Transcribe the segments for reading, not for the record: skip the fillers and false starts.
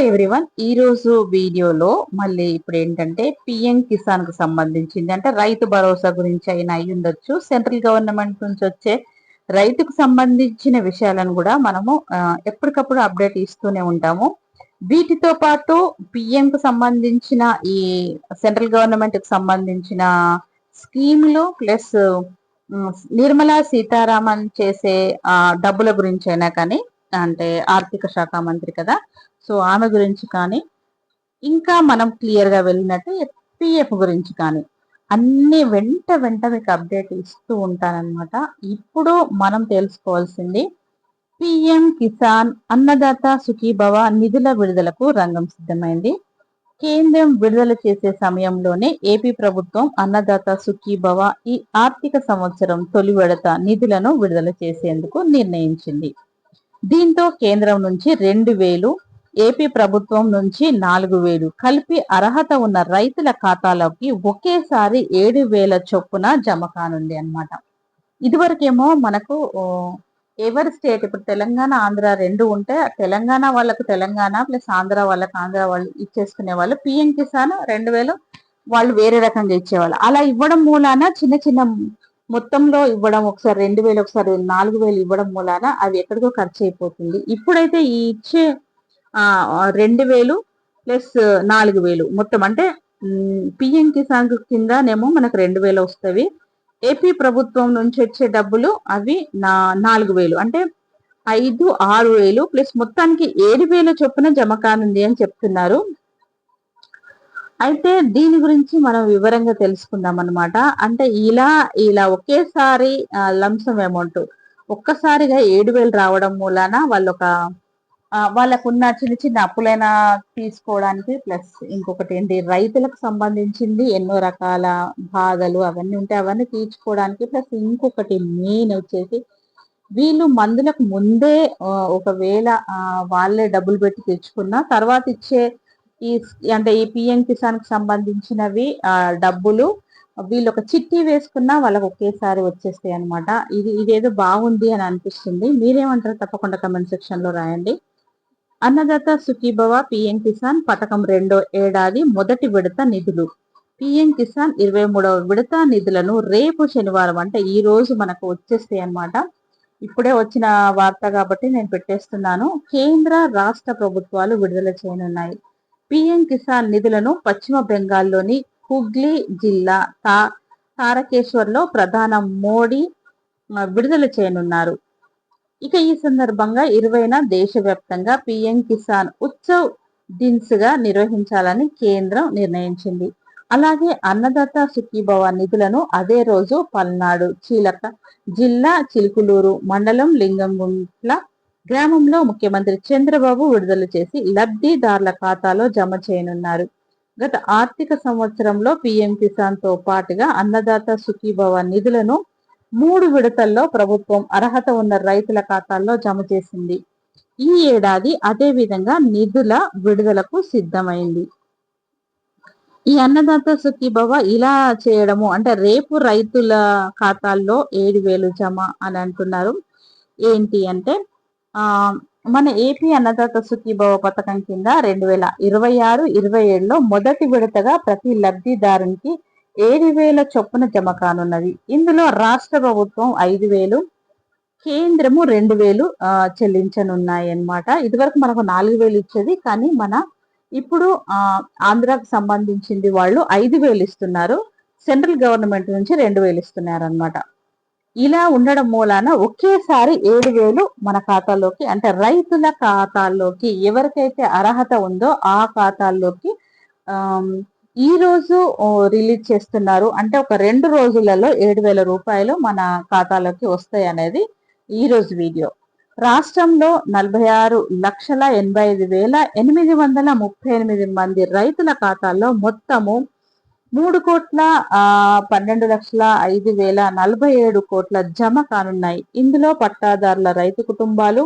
Everyone, ఈ రోజు వీడియోలో మళ్ళీ ఇప్పుడు ఏంటంటే పిఎం కిసాన్ కు సంబంధించింది, అంటే రైతు భరోసా గురించి అయినా అయి ఉండొచ్చు. సెంట్రల్ గవర్నమెంట్ నుంచి వచ్చే రైతుకు సంబంధించిన విషయాలను కూడా మనము ఎప్పటికప్పుడు అప్డేట్ ఇస్తూనే ఉంటాము. వీటితో పాటు పిఎం కు సంబంధించిన ఈ సెంట్రల్ గవర్నమెంట్ కు సంబంధించిన స్కీములు ప్లస్ నిర్మలా సీతారామన్ చేసే డబ్బుల గురించి అయినా కానీ, అంటే ఆర్థిక శాఖ మంత్రి కదా, సో ఆమె గురించి కానీ, ఇంకా మనం క్లియర్ గా వెళ్ళినట్టు పిఎఫ్ గురించి కానీ అన్ని వెంట మీకు అప్డేట్ ఇస్తూ ఉంటానన్నమాట. ఇప్పుడు మనం తెలుసుకోవాల్సింది, పిఎం కిసాన్ అన్నదాత సుఖీభవ నిధుల విడుదలకు రంగం సిద్ధమైంది. కేంద్రం విడుదల చేసే సమయంలోనే ఏపీ ప్రభుత్వం అన్నదాత సుఖీభవ ఈ ఆర్థిక సంవత్సరం తొలి విడత నిధులను విడుదల చేసేందుకు నిర్ణయించింది. దీంతో కేంద్రం నుంచి 2,000, ఏపీ ప్రభుత్వం నుంచి 4,000 కలిపి అర్హత ఉన్న రైతుల ఖాతాలోకి ఒకేసారి 7,000 చొప్పున జమ కానుంది అన్నమాట. ఇదివరకేమో మనకు ఎవరి స్టేట్, ఇప్పుడు తెలంగాణ ఆంధ్ర రెండు ఉంటే తెలంగాణ వాళ్ళకు తెలంగాణ ప్లస్ ఆంధ్ర వాళ్ళకు ఆంధ్ర వాళ్ళు ఇచ్చేసుకునే వాళ్ళు. పిఎం కిసాన్ 2,000 వాళ్ళు వేరే రకంగా ఇచ్చేవాళ్ళు. అలా ఇవ్వడం మూలాన చిన్న చిన్న మొత్తంలో ఇవ్వడం, ఒకసారి 2,000 ఒకసారి 4,000 ఇవ్వడం మూలాన అవి ఎక్కడికో ఖర్చు అయిపోతుంది. ఇప్పుడైతే ఈ ఇచ్చే 2,000 ప్లస్ 4,000 మొత్తం అంటే పిఎం కిసాన్ కిందనేమో మనకు 2,000 వస్తవి. ఏపీ ప్రభుత్వం నుంచి వచ్చే డబ్బులు అవి 4,000 అంటే 5,000-6,000 ప్లస్ మొత్తానికి 7,000 చొప్పున జమ కానుంది అని చెప్తున్నారు. అయితే దీని గురించి మనం వివరంగా తెలుసుకుందాం అనమాట. అంటే ఇలా ఒకేసారి లంసమ్ అమౌంట్ ఒక్కసారిగా 7,000 రావడం మూలాన వాళ్ళకున్న చిన్న చిన్న అప్పులైనా తీసుకోవడానికి, ప్లస్ ఇంకొకటి ఏంటి, రైతులకు సంబంధించింది ఎన్నో రకాల బాధలు అవన్నీ ఉంటే అవన్నీ తీర్చుకోవడానికి, ప్లస్ ఇంకొకటి మెయిన్ వచ్చేసి వీళ్ళు మందులకు ముందే ఒకవేళ వాళ్ళే డబ్బులు పెట్టి తెచ్చుకున్న తర్వాత ఇచ్చే అంటే ఈ పిఎం కిసాన్ కి సంబంధించినవి డబ్బులు వీళ్ళు ఒక చిట్టి వేసుకున్నా వాళ్ళకి ఒకేసారి వచ్చేస్తాయి అనమాట. ఇదేదో బాగుంది అని అనిపిస్తుంది. మీరేమంటారు? తప్పకుండా కమెంట్ సెక్షన్ లో రాయండి. అన్నదాత సుఖీభవ పిఎం కిసాన్ పథకం 2వ ఏడాది మొదటి విడత నిధులు. పిఎం కిసాన్ 23వ విడత నిధులను రేపు శనివారం అంటే ఈ రోజు మనకు వచ్చేస్తాయి అన్నమాట. ఇప్పుడే వచ్చిన వార్త కాబట్టి నేను పెట్టేస్తున్నాను. కేంద్ర రాష్ట్ర ప్రభుత్వాలు విడుదల చేయనున్నాయి. పిఎం కిసాన్ నిధులను పశ్చిమ బెంగాల్లోని హుగ్లీ జిల్లా తారకేశ్వర్లో ప్రధాని మోడీ విడుదల చేయనున్నారు. ఇక ఈ సందర్భంగా 20న దేశవ్యాప్తంగా పిఎం కిసాన్ ఉత్సవ్ దిన్స్ గా నిర్వహించాలని కేంద్రం నిర్ణయించింది. అలాగే అన్నదాత సుఖీభవ నిధులను అదే రోజు పల్నాడు జిల్లా చిలుకులూరు మండలం లింగంగుంట్ల గ్రామంలో ముఖ్యమంత్రి చంద్రబాబు విడుదల చేసి లబ్ధిదారుల ఖాతాలో జమ చేయనున్నారు. గత ఆర్థిక సంవత్సరంలో పిఎం కిసాన్ తో పాటుగా అన్నదాత సుఖీభవ నిధులను 3 విడతల్లో ప్రభుత్వం అర్హత ఉన్న రైతుల ఖాతాల్లో జమ చేసింది. ఈ ఏడాది అదే విధంగా నిధుల విడుదలకు సిద్ధమైంది. ఈ అన్నదాత సుఖీభవ ఇలా చేయడము అంటే రేపు రైతుల ఖాతాల్లో 7,000 జమ అని అంటున్నారు. ఏంటి అంటే మన ఏపీ అన్నదాత సుఖీభవ పథకం కింద 2026-27లో మొదటి విడతగా ప్రతి లబ్ధిదారునికి 7,000 చొప్పున జమ కానున్నది. ఇందులో రాష్ట్ర ప్రభుత్వం 5,000, కేంద్రము 2,000 చెల్లించనున్నాయి అన్నమాట. ఇదివరకు మనకు 4,000 ఇచ్చేది, కానీ ఇప్పుడు ఆంధ్రాకు సంబంధించింది వాళ్ళు 5,000 ఇస్తున్నారు. సెంట్రల్ గవర్నమెంట్ నుంచి 2,000 ఇస్తున్నారు అన్నమాట. ఇలా ఉండడం మూలాన ఒకేసారి 7,000 మన ఖాతాలోకి, అంటే రైతుల ఖాతాల్లోకి ఎవరికైతే అర్హత ఉందో ఆ ఖాతాల్లోకి ఈ రోజు రిలీజ్ చేస్తున్నారు. అంటే ఒక 2 రోజులలో 7,000 రూపాయలు మన ఖాతాలోకి వస్తాయి అనేది ఈ రోజు వీడియో. రాష్ట్రంలో 46,85,838 మంది రైతుల ఖాతాల్లో మొత్తము 3,12,05,047 కోట్ల జమ కానున్నాయి. ఇందులో పట్టాదారుల రైతు కుటుంబాలు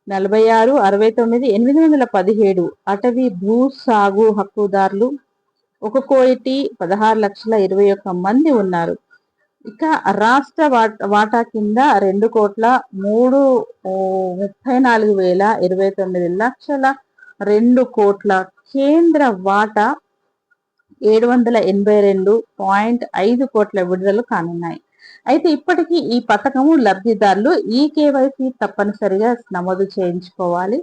46,69,817, అటవీ భూ సాగు హక్కుదారులు 1,16,21,000 మంది ఉన్నారు. ఇక రాష్ట్ర వాటా కింద 2,3,34,029 2 కోట్ల కేంద్ర వాటా 782.5 కోట్ల విడుదల కానున్నాయి. అయితే ఇప్పటికీ ఈ పథకము లబ్ధిదారులు ఈకేవైసీ తప్పనిసరిగా నమోదు చేయించుకోవాలి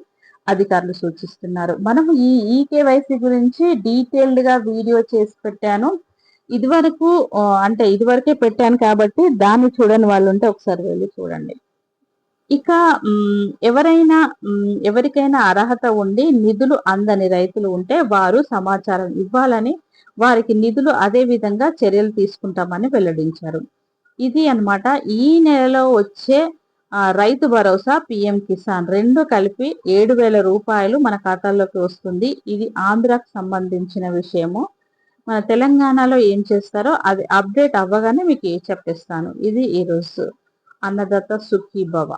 అధికారులు సూచిస్తున్నారు. మనము ఈ ఈకేవైసీ గురించి డీటెయిల్డ్ గా వీడియో చేసి పెట్టాను. ఇదివరకే పెట్టాను కాబట్టి దాన్ని చూడని వాళ్ళు ఉంటే ఒకసారి వెళ్ళి చూడండి. ఇక ఎవరికైనా అర్హత ఉండి నిధులు అందని రైతులు ఉంటే వారు సమాచారం ఇవ్వాలని, వారికి నిధులు అదే విధంగా చర్యలు తీసుకుంటామని వెల్లడించారు. ఇది అన్నమాట ఈ నెలలో వచ్చే రైతు భరోసా, పిఎం కిసాన్ 2 కలిపి 7,000 రూపాయలు మన ఖాతాల్లోకి వస్తుంది. ఇది ఆంధ్రాకు సంబంధించిన విషయము. మన తెలంగాణలో ఏం చేస్తారో అది అప్డేట్ అవ్వగానే మీకు చెప్పేస్తాను. ఇది ఈరోజు అన్నదాత సుఖీభవ.